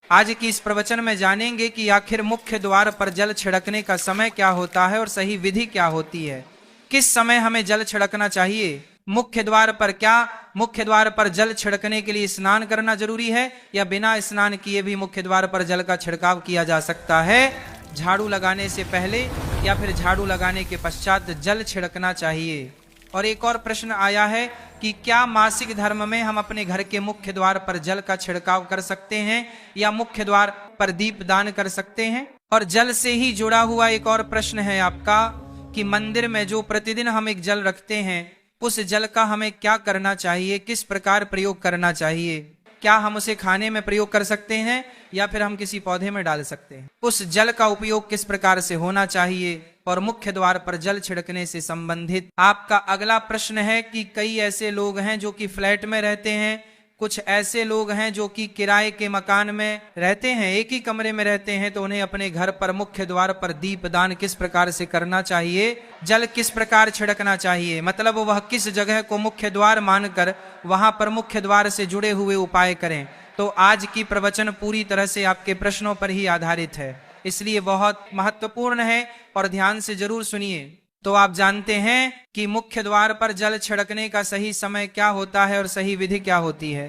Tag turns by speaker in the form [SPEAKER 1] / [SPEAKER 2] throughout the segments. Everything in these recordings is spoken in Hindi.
[SPEAKER 1] आज की इस प्रवचन में जानेंगे कि आखिर मुख्य द्वार पर जल छिड़कने का समय क्या होता है और सही विधि क्या होती है। किस समय हमें जल छिड़कना चाहिए, मुख्य द्वार पर क्या मुख्य द्वार पर जल छिड़कने के लिए स्नान करना जरूरी है या बिना स्नान किए भी मुख्य द्वार पर जल का छिड़काव किया जा सकता है। झाड़ू लगाने से पहले या फिर झाड़ू लगाने के पश्चात जल छिड़कना चाहिए। और एक और प्रश्न आया है कि क्या मासिक धर्म में हम अपने घर के मुख्य द्वार पर जल का छिड़काव कर सकते हैं या मुख्य द्वार पर दीप दान कर सकते हैं। और जल से ही जुड़ा हुआ एक और प्रश्न है आपका कि मंदिर में जो प्रतिदिन हम एक जल रखते हैं उस जल का हमें क्या करना चाहिए, किस प्रकार प्रयोग करना चाहिए। क्या हम उसे खाने में प्रयोग कर सकते हैं या फिर हम किसी पौधे में डाल सकते हैं। उस जल का उपयोग किस प्रकार से होना चाहिए। और मुख्य द्वार पर जल छिड़कने से संबंधित आपका अगला प्रश्न है कि कई ऐसे लोग हैं जो कि फ्लैट में रहते हैं, कुछ ऐसे लोग हैं जो कि किराए के मकान में रहते हैं, एक ही कमरे में रहते हैं, तो उन्हें अपने घर पर मुख्य द्वार पर दीप दान किस प्रकार से करना चाहिए, जल किस प्रकार छिड़कना चाहिए, मतलब वह किस जगह को मुख्य द्वार मानकर वहां पर मुख्य द्वार से जुड़े हुए उपाय करें। तो आज की प्रवचन पूरी तरह से आपके प्रश्नों पर ही आधारित है, इसलिए बहुत महत्वपूर्ण है और ध्यान से जरूर सुनिए। तो आप जानते हैं कि मुख्य द्वार पर जल छिड़कने का सही समय क्या होता है और सही विधि क्या होती है।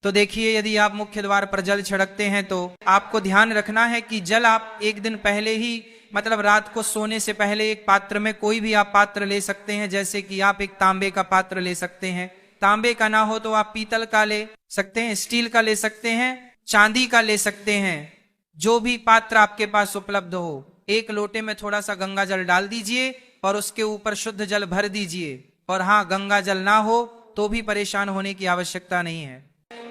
[SPEAKER 1] तो देखिए, यदि आप मुख्य द्वार पर जल छिड़कते हैं तो आपको ध्यान रखना है कि जल आप एक दिन पहले ही, मतलब रात को सोने से पहले एक पात्र में, कोई भी आप पात्र ले सकते हैं, जैसे कि आप एक तांबे का पात्र ले सकते हैं, तांबे का ना हो तो आप पीतल का ले सकते हैं, स्टील का ले सकते हैं, चांदी का ले सकते हैं, जो भी पात्र आपके पास उपलब्ध हो। एक लोटे में थोड़ा सा गंगा जल डाल दीजिए और उसके ऊपर शुद्ध जल भर दीजिए। और हाँ, गंगा जल ना हो तो भी परेशान होने की आवश्यकता नहीं है,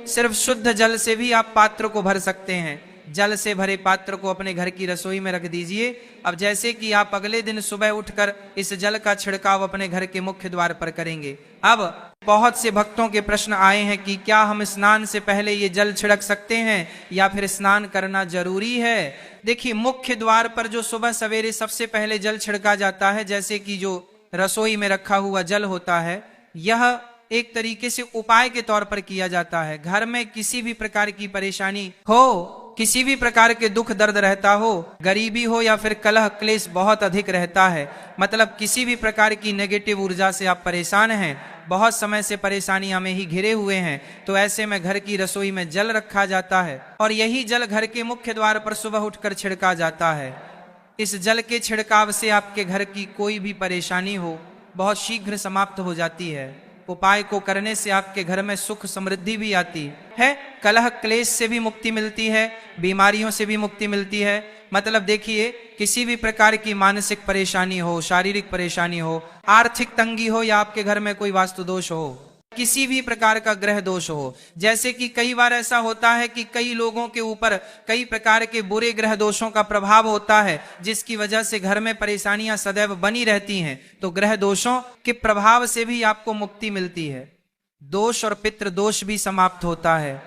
[SPEAKER 1] सिर्फ शुद्ध जल से भी आप पात्र को भर सकते हैं। जल से भरे पात्र को अपने घर की रसोई में रख दीजिए। अब जैसे कि आप अगले दिन सुबह उठकर इस जल का छिड़काव अपने घर के मुख्य द्वार पर करेंगे। अब बहुत से भक्तों के प्रश्न आए हैं कि क्या हम स्नान से पहले ये जल छिड़क सकते हैं या फिर स्नान करना जरूरी है। देखिए, मुख्य द्वार पर जो सुबह सवेरे सबसे पहले जल छिड़का जाता है, जैसे कि जो रसोई में रखा हुआ जल होता है, यह एक तरीके से उपाय के तौर पर किया जाता है। घर में किसी भी प्रकार की परेशानी हो, किसी भी प्रकार के दुख दर्द रहता हो, गरीबी हो या फिर कलह क्लेश बहुत अधिक रहता है, मतलब किसी भी प्रकार की नेगेटिव ऊर्जा से आप परेशान हैं, बहुत समय से परेशानियां में ही घिरे हुए हैं, तो ऐसे में घर की रसोई में जल रखा जाता है और यही जल घर के मुख्य द्वार पर सुबह उठकर छिड़का जाता है। इस जल के छिड़काव से आपके घर की कोई भी परेशानी हो बहुत शीघ्र समाप्त हो जाती है। उपाय को करने से आपके घर में सुख समृद्धि भी आती है, कलह क्लेश से भी मुक्ति मिलती है, बीमारियों से भी मुक्ति मिलती है। मतलब देखिए, किसी भी प्रकार की मानसिक परेशानी हो, शारीरिक परेशानी हो, आर्थिक तंगी हो या आपके घर में कोई वास्तु दोष हो, किसी भी प्रकार का ग्रह दोष हो, जैसे कि कई बार ऐसा होता है कि कई लोगों के ऊपर कई प्रकार के बुरे ग्रह दोषों का प्रभाव होता है, जिसकी वजह से घर में परेशानियां सदैव बनी रहती हैं, तो ग्रह दोषों के प्रभाव से भी आपको मुक्ति मिलती है। दोष और पितृ दोष भी समाप्त होता है।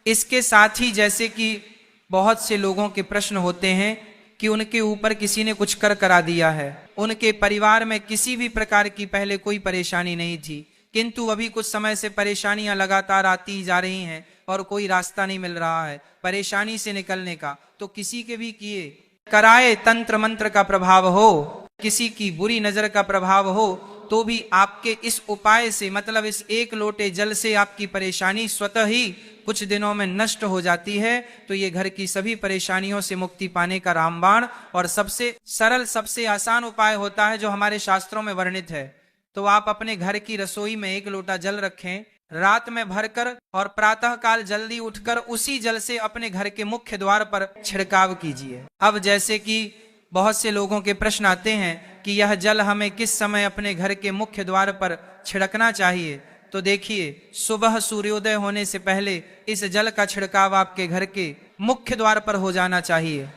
[SPEAKER 1] इसके साथ ही जैसे कि बहुत से लोगों के प्रश्न होते हैं कि उनके ऊपर किसी ने कुछ कर करा दिया है, उनके परिवार में किसी भी प्रकार की पहले कोई परेशानी नहीं थी, किंतु अभी कुछ समय से परेशानियां लगातार आती जा रही हैं और कोई रास्ता नहीं मिल रहा है परेशानी से निकलने का। तो किसी के भी किए कराए तंत्र मंत्र का प्रभाव हो, किसी की बुरी नजर का प्रभाव हो, तो भी आपके इस उपाय से, मतलब इस एक लोटे जल से आपकी परेशानी स्वतः ही कुछ दिनों में नष्ट हो जाती है। तो ये घर की सभी परेशानियों से मुक्ति पाने का रामबाण और सबसे सरल, सबसे आसान उपाय होता है जो हमारे शास्त्रों में वर्णित है। तो आप अपने घर की रसोई में एक लोटा जल रखें, रात में भरकर और प्रातः काल जल्दी उठकर उसी जल से अपने घर के मुख्य द्वार पर छिड़काव कीजिए। अब जैसे कि बहुत से लोगों के प्रश्न आते हैं कि यह जल हमें किस समय अपने घर के मुख्य द्वार पर छिड़कना चाहिए। तो देखिए, सुबह सूर्योदय होने से पहले इस जल का छिड़काव आपके घर के मुख्य द्वार पर हो जाना चाहिए।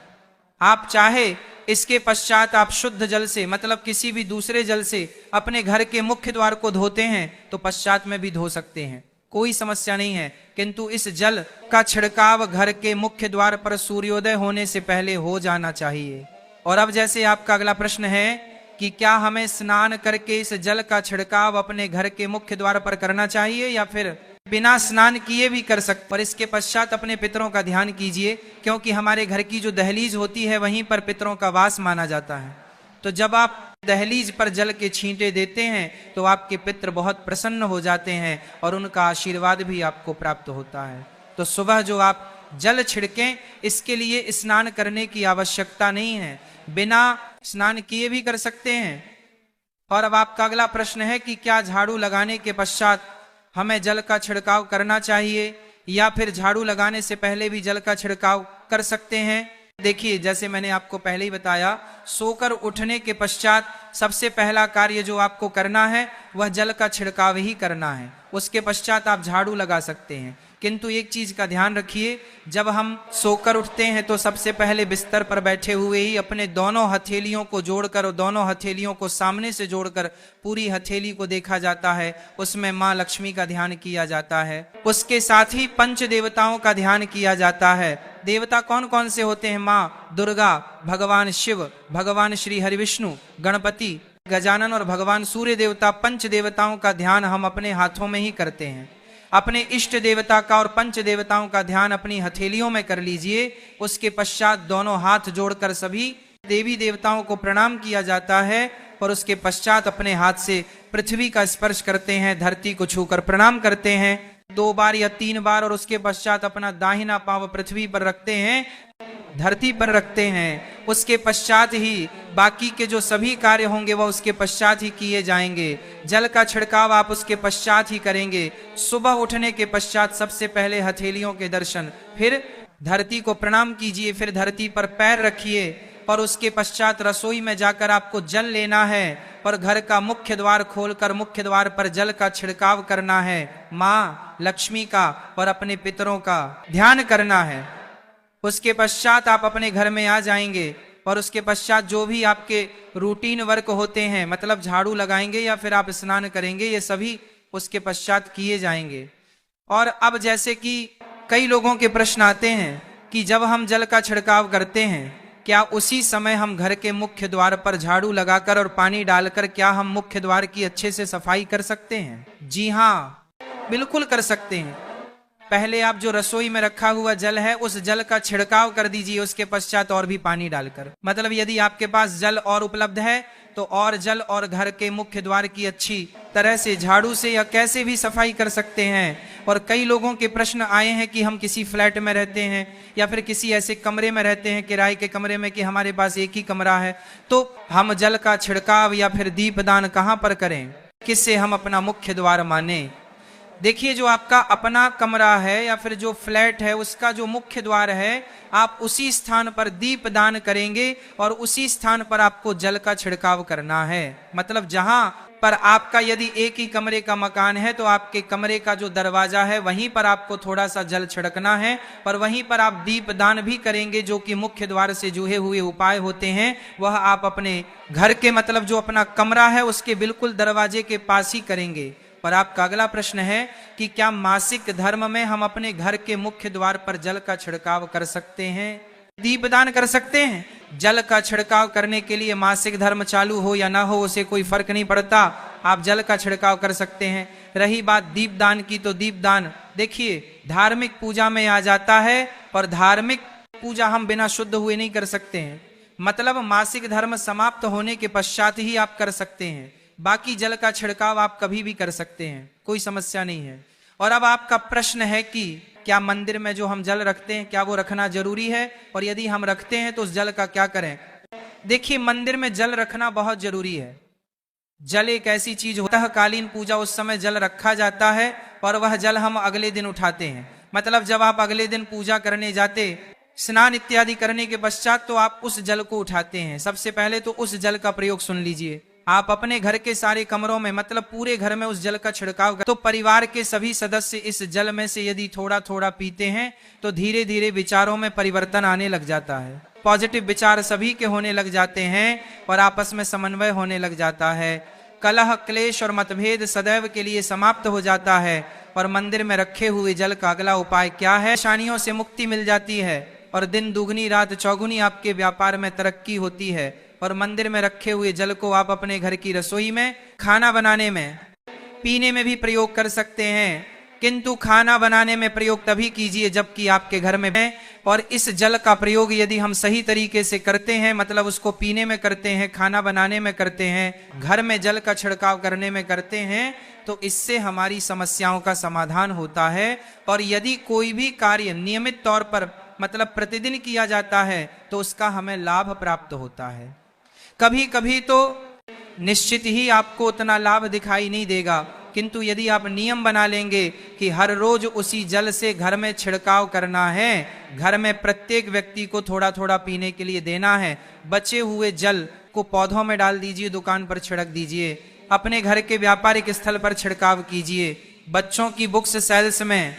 [SPEAKER 1] आप चाहे इसके पश्चात आप शुद्ध जल से, मतलब किसी भी दूसरे जल से अपने घर के मुख्य द्वार को धोते हैं तो पश्चात में भी धो सकते हैं, कोई समस्या नहीं है, किंतु इस जल का छिड़काव घर के मुख्य द्वार पर सूर्योदय होने से पहले हो जाना चाहिए। और अब जैसे आपका अगला प्रश्न है कि क्या हमें स्नान करके इस जल का छिड़काव अपने घर के मुख्य द्वार पर करना चाहिए या फिर बिना स्नान किए भी कर सकते। और इसके पश्चात अपने पितरों का ध्यान कीजिए, क्योंकि हमारे घर की जो दहलीज होती है वहीं पर पितरों का वास माना जाता है। तो जब आप दहलीज पर जल के छींटे देते हैं तो आपके पितर बहुत प्रसन्न हो जाते हैं और उनका आशीर्वाद भी आपको प्राप्त होता है। तो सुबह जो आप जल छिड़कें, इसके लिए स्नान करने की आवश्यकता नहीं है, बिना स्नान किए भी कर सकते हैं। और अब आपका अगला प्रश्न है कि क्या झाड़ू लगाने के पश्चात हमें जल का छिड़काव करना चाहिए या फिर झाड़ू लगाने से पहले भी जल का छिड़काव कर सकते हैं। देखिए, जैसे मैंने आपको पहले ही बताया, सोकर उठने के पश्चात सबसे पहला कार्य जो आपको करना है वह जल का छिड़काव ही करना है। उसके पश्चात आप झाड़ू लगा सकते हैं। किंतु एक चीज का ध्यान रखिए, जब हम सोकर उठते हैं तो सबसे पहले बिस्तर पर बैठे हुए ही अपने दोनों हथेलियों को जोड़कर और दोनों हथेलियों को सामने से जोड़कर पूरी हथेली को देखा जाता है, उसमें माँ लक्ष्मी का ध्यान किया जाता है। उसके साथ ही पंच देवताओं का ध्यान किया जाता है। देवता कौन कौन से होते हैं? माँ दुर्गा, भगवान शिव, भगवान श्री हरिविष्णु, गणपति, गजानन और भगवान सूर्य देवता, पंच देवताओं का ध्यान हम अपने हाथों में ही करते हैं। अपने इष्ट देवता का और पंच देवताओं का ध्यान अपनी हथेलियों में कर लीजिए। उसके पश्चात दोनों हाथ जोड़कर सभी देवी देवताओं को प्रणाम किया जाता है और उसके पश्चात अपने हाथ से पृथ्वी का स्पर्श करते हैं, धरती को छूकर प्रणाम करते हैं 2 बार या 3 बार, और उसके पश्चात अपना दाहिना पांव पृथ्वी पर रखते हैं, धरती पर रखते हैं। उसके पश्चात ही बाकी के जो सभी कार्य होंगे वह उसके पश्चात ही किए जाएंगे। जल का छिड़काव आप उसके पश्चात ही करेंगे। सुबह उठने के पश्चात सबसे पहले हथेलियों के दर्शन, फिर धरती को प्रणाम कीजिए, फिर धरती पर पैर रखिए और उसके पश्चात रसोई में जाकर आपको जल लेना है और घर का मुख्य द्वार खोलकर मुख्य द्वार पर जल का छिड़काव करना है। माँ लक्ष्मी का और अपने पितरों का ध्यान करना है। उसके पश्चात आप अपने घर में आ जाएंगे और उसके पश्चात जो भी आपके रूटीन वर्क होते हैं, मतलब झाड़ू लगाएंगे या फिर आप स्नान करेंगे, ये सभी उसके पश्चात किए जाएंगे। और अब जैसे कि कई लोगों के प्रश्न आते हैं कि जब हम जल का छिड़काव करते हैं, क्या उसी समय हम घर के मुख्य द्वार पर झाड़ू लगाकर और पानी डालकर क्या हम मुख्य द्वार की अच्छे से सफाई कर सकते हैं? जी हाँ, बिल्कुल कर सकते हैं। पहले आप जो रसोई में रखा हुआ जल है उस जल का छिड़काव कर दीजिए, उसके पश्चात और भी पानी डालकर। मतलब यदि आपके पास जल और उपलब्ध है तो और जल और घर के मुख्य द्वार की अच्छी तरह से झाड़ू से या कैसे भी सफाई कर सकते हैं। और कई लोगों के प्रश्न आए हैं कि हम किसी फ्लैट में रहते हैं या फिर किसी ऐसे कमरे में रहते हैं, किराए के कमरे में, कि हमारे पास एक ही कमरा है, तो हम जल का छिड़काव या फिर दीपदान कहाँ पर करें, किससे हम अपना मुख्य द्वार माने? देखिए, जो आपका अपना कमरा है या फिर जो फ्लैट है उसका जो मुख्य द्वार है, आप उसी स्थान पर दीप दान करेंगे और उसी स्थान पर आपको जल का छिड़काव करना है। मतलब जहां पर आपका यदि एक ही कमरे का मकान है तो आपके कमरे का जो दरवाजा है वहीं पर आपको थोड़ा सा जल छिड़कना है और वहीं पर आप दीप दान भी करेंगे। जो कि मुख्य द्वार से जुड़े हुए उपाय होते हैं वह आप अपने घर के, मतलब जो अपना कमरा है उसके बिल्कुल दरवाजे के पास ही करेंगे। और आपका अगला प्रश्न है कि क्या मासिक धर्म में हम अपने घर के मुख्य द्वार पर जल का छिड़काव कर सकते हैं, दीपदान कर सकते हैं? जल का छिड़काव करने के लिए मासिक धर्म चालू हो या ना हो उसे कोई फर्क नहीं पड़ता, आप जल का छिड़काव कर सकते हैं। रही बात दीपदान की, तो दीपदान देखिए धार्मिक पूजा में आ जाता है और धार्मिक पूजा हम बिना शुद्ध हुए नहीं कर सकते हैं। मतलब मासिक धर्म समाप्त होने के पश्चात ही आप कर सकते हैं, बाकी जल का छिड़काव आप कभी भी कर सकते हैं, कोई समस्या नहीं है। और अब आपका प्रश्न है कि क्या मंदिर में जो हम जल रखते हैं क्या वो रखना जरूरी है, और यदि हम रखते हैं तो उस जल का क्या करें? देखिए, मंदिर में जल रखना बहुत जरूरी है। जल एक ऐसी चीज होता है, कालीन पूजा उस समय जल रखा जाता है और वह जल हम अगले दिन उठाते हैं। मतलब जब आप अगले दिन पूजा करने जाते, स्नान इत्यादि करने के पश्चात, तो आप उस जल को उठाते हैं। सबसे पहले तो उस जल का प्रयोग सुन लीजिए। आप अपने घर के सारे कमरों में, मतलब पूरे घर में उस जल का छिड़काव कर, तो परिवार के सभी सदस्य इस जल में से यदि थोड़ा थोड़ा पीते हैं तो धीरे धीरे विचारों में परिवर्तन आने लग जाता है। पॉजिटिव विचार सभी के होने लग जाते हैं और आपस में समन्वय होने लग जाता है। कलह, क्लेश और मतभेद सदैव के लिए समाप्त हो जाता है। और मंदिर में रखे हुए जल का अगला उपाय क्या है? परेशानियों से मुक्ति मिल जाती है और दिन दुगनी रात चौगुनी आपके व्यापार में तरक्की होती है। और मंदिर में रखे हुए जल को आप अपने घर की रसोई में, खाना बनाने में, पीने में भी प्रयोग कर सकते हैं। किंतु खाना बनाने में प्रयोग तभी कीजिए जबकि आपके घर में है। और इस जल का प्रयोग यदि हम सही तरीके से करते हैं, मतलब उसको पीने में करते हैं, खाना बनाने में करते हैं, घर में जल का छिड़काव करने में करते हैं, तो इससे हमारी समस्याओं का समाधान होता है। और यदि कोई भी कार्य नियमित तौर पर मतलब प्रतिदिन किया जाता है तो उसका हमें लाभ प्राप्त होता है। कभी कभी तो निश्चित ही आपको उतना लाभ दिखाई नहीं देगा, किंतु यदि आप नियम बना लेंगे कि हर रोज उसी जल से घर में छिड़काव करना है, घर में प्रत्येक व्यक्ति को थोड़ा थोड़ा पीने के लिए देना है, बचे हुए जल को पौधों में डाल दीजिए, दुकान पर छिड़क दीजिए, अपने घर के व्यापारिक स्थल पर छिड़काव कीजिए, बच्चों की बुक्स सेल्स में,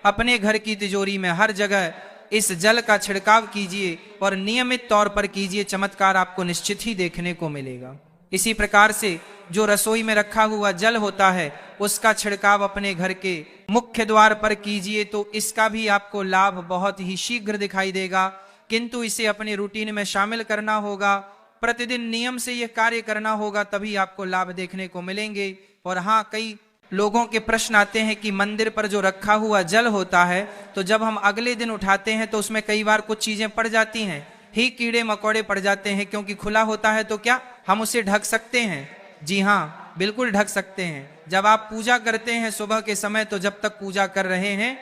[SPEAKER 1] अपने घर की तिजोरी में, हर जगह इस जल का छिड़काव कीजिए और नियमित तौर पर कीजिए। चमत्कार आपको निश्चित ही देखने को मिलेगा। इसी प्रकार से जो रसोई में रखा हुआ जल होता है उसका छिड़काव अपने घर के मुख्य द्वार पर कीजिए, तो इसका भी आपको लाभ बहुत ही शीघ्र दिखाई देगा। किंतु इसे अपने रूटीन में शामिल करना होगा, प्रतिदिन नियम से यह कार्य करना होगा, तभी आपको लाभ देखने को मिलेंगे। और हाँ, कई लोगों के प्रश्न आते हैं कि मंदिर पर जो रखा हुआ जल होता है तो जब हम अगले दिन उठाते हैं तो उसमें कई बार कुछ चीजें पड़ जाती हैं, ही कीड़े मकोड़े पड़ जाते हैं, क्योंकि खुला होता है। तो क्या हम उसे ढक सकते हैं? जी हाँ, बिल्कुल ढक सकते हैं। जब आप पूजा करते हैं सुबह के समय, तो जब तक पूजा कर रहे हैं,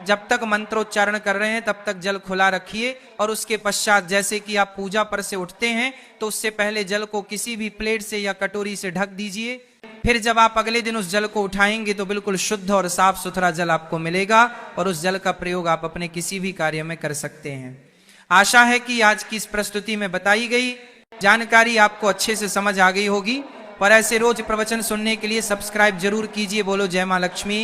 [SPEAKER 1] जब तक मंत्रोच्चारण कर रहे हैं, तब तक जल खुला रखिए। और उसके पश्चात जैसे कि आप पूजा पर से उठते हैं तो उससे पहले जल को किसी भी प्लेट से या कटोरी से ढक दीजिए। फिर जब आप अगले दिन उस जल को उठाएंगे तो बिल्कुल शुद्ध और साफ सुथरा जल आपको मिलेगा और उस जल का प्रयोग आप अपने किसी भी कार्य में कर सकते हैं। आशा है कि आज की इस प्रस्तुति में बताई गई जानकारी आपको अच्छे से समझ आ गई होगी। पर ऐसे रोज प्रवचन सुनने के लिए सब्सक्राइब जरूर कीजिए। बोलो जय मां लक्ष्मी।